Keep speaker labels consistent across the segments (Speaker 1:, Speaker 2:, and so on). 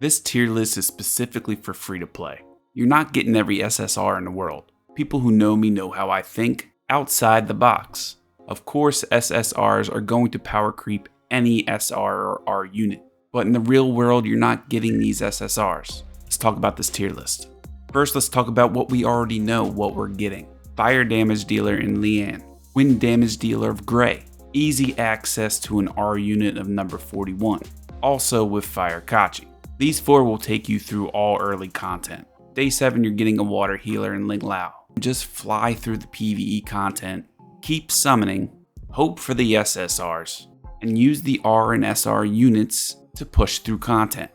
Speaker 1: This tier list is specifically for free to play. You're not getting every SSR in the world. People who know me know how I think outside the box. Of course, SSRs are going to power creep any SR or R unit, but in the real world, you're not getting these SSRs. Let's talk about this tier list. First, let's talk about what we already know what we're getting. Fire damage dealer in Lian, wind damage dealer of Gray, easy access to an R unit of number 41, also with Fire Kachi. These 4 will take you through all early content. Day 7, you're getting a water healer in Ling Lao. Just fly through the PvE content, keep summoning, hope for the SSRs, and use the R and SR units to push through content.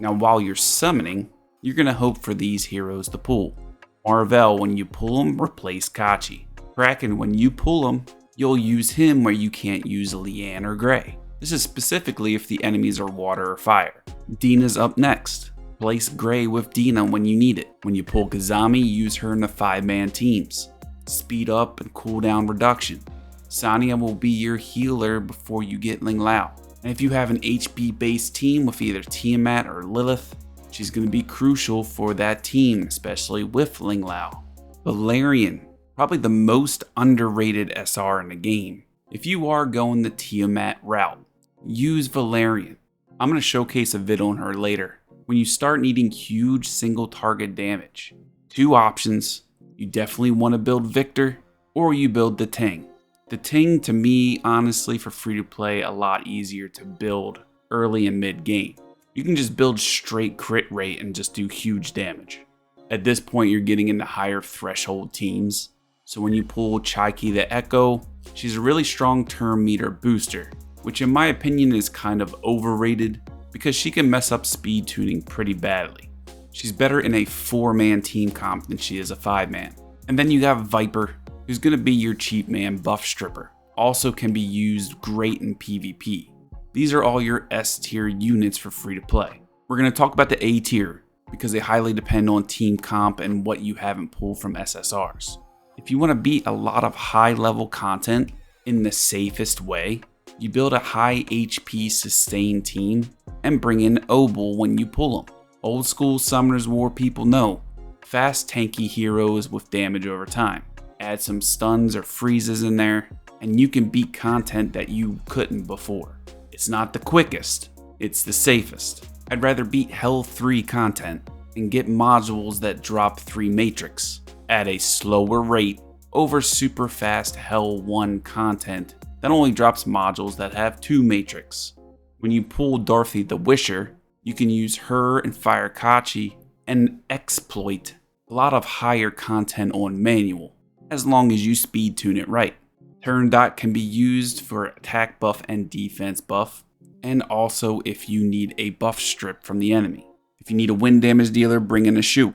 Speaker 1: Now while you're summoning, you're going to hope for these heroes to pull. Marvel, when you pull them, replace Kachi. Kraken, when you pull him, you'll use him where you can't use Lian or Gray. This is specifically if the enemies are water or fire. Dina's up next. Place Gray with Dina when you need it. When you pull Kazami, use her in the 5-man teams. Speed up and cooldown reduction. Sania will be your healer before you get Ling Lao. And if you have an HP based team with either Tiamat or Lilith, she's going to be crucial for that team, especially with Ling Lao. Valerian, probably the most underrated SR in the game. If you are going the Tiamat route, use Valerian. I'm going to showcase a vid on her later. When you start needing huge single target damage, 2 options. You definitely want to build Victor or you build the Ting. The Ting, to me, honestly, for free to play, a lot easier to build early and mid game. You can just build straight crit rate and just do huge damage. At this point, you're getting into higher threshold teams. So when you pull Chaiki the Echo, she's a really strong turn meter booster, which in my opinion is kind of overrated because she can mess up speed tuning pretty badly. She's better in a 4-man team comp than she is a 5-man. And then you have Viper, who's going to be your cheap man buff stripper. Also can be used great in PvP. These are all your S tier units for free to play. We're going to talk about the A tier because they highly depend on team comp and what you haven't pulled from SSRs. If you want to beat a lot of high level content in the safest way, you build a high HP sustained team and bring in Obel when you pull them. Old school Summoners War people know, fast tanky heroes with damage over time. Add some stuns or freezes in there, and you can beat content that you couldn't before. It's not the quickest, it's the safest. I'd rather beat Hell 3 content and get modules that drop 3 matrix at a slower rate over super fast Hell 1 content that only drops modules that have 2 matrix. When you pull Dorothy the Wisher, you can use her and Fire Kachi and exploit a lot of higher content on manual, as long as you speed tune it right. Turn dot can be used for attack buff and defense buff, and also if you need a buff strip from the enemy. If you need a wind damage dealer, bring in a shoot.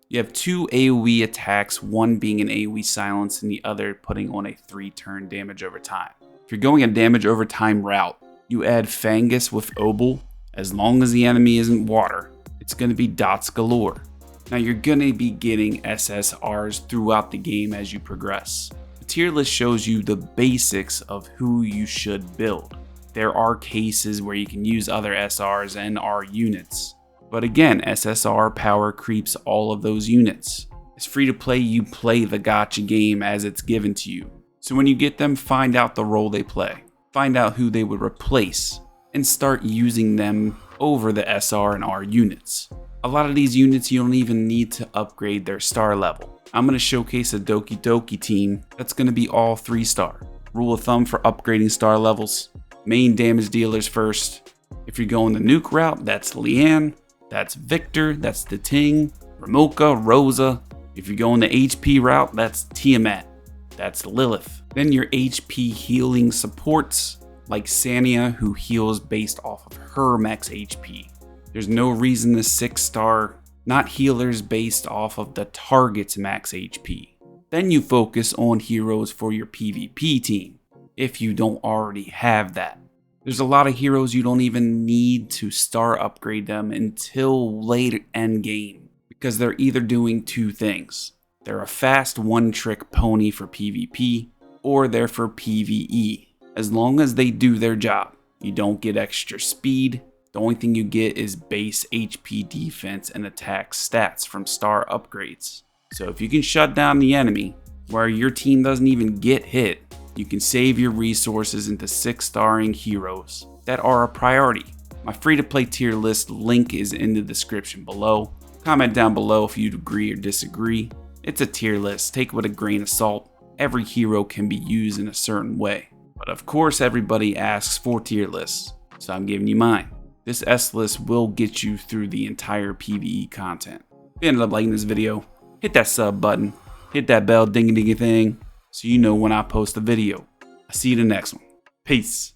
Speaker 1: You have 2 AoE attacks, one being an AoE silence and the other putting on a 3-turn damage over time. If you're going a damage over time route, you add Fangus with Obel. As long as the enemy isn't water, it's going to be dots galore. Now you're going to be getting SSRs throughout the game as you progress. The tier list shows you the basics of who you should build. There are cases where you can use other SRs and R units. But again, SSR power creeps all of those units. It's free to play, you play the gacha game as it's given to you. So when you get them, find out the role they play. Find out who they would replace and start using them over the SR and R units. A lot of these units you don't even need to upgrade their star level. I'm going to showcase a Doki team that's going to be all 3-star. Rule of thumb for upgrading star levels: main damage dealers first. If you're going the nuke route, that's Lian, that's Victor, that's the Ting, Ramoka, Rosa. If you're going the HP route, that's Tiamat, that's Lilith. Then your HP healing supports like Sania, who heals based off of her max HP. There's no reason to 6-star, not healers based off of the target's max HP. Then you focus on heroes for your PvP team, if you don't already have that. There's a lot of heroes you don't even need to star upgrade them until late endgame, because they're either doing 2 things. They're a fast one-trick pony for PvP, or they're for PvE. As long as they do their job, you don't get extra speed, The only thing you get is base HP defense and attack stats from star upgrades. So if you can shut down the enemy where your team doesn't even get hit, you can save your resources into 6-starring heroes that are a priority. My free-to-play tier list link is in the description below. Comment down below if you agree or disagree. It's a tier list, take it with a grain of salt. Every hero can be used in a certain way. But of course everybody asks for tier lists, so I'm giving you mine. This S list will get you through the entire PvE content. If you ended up liking this video, hit that sub button, hit that bell dingy thing, so you know when I post a video. I'll see you in the next one. Peace.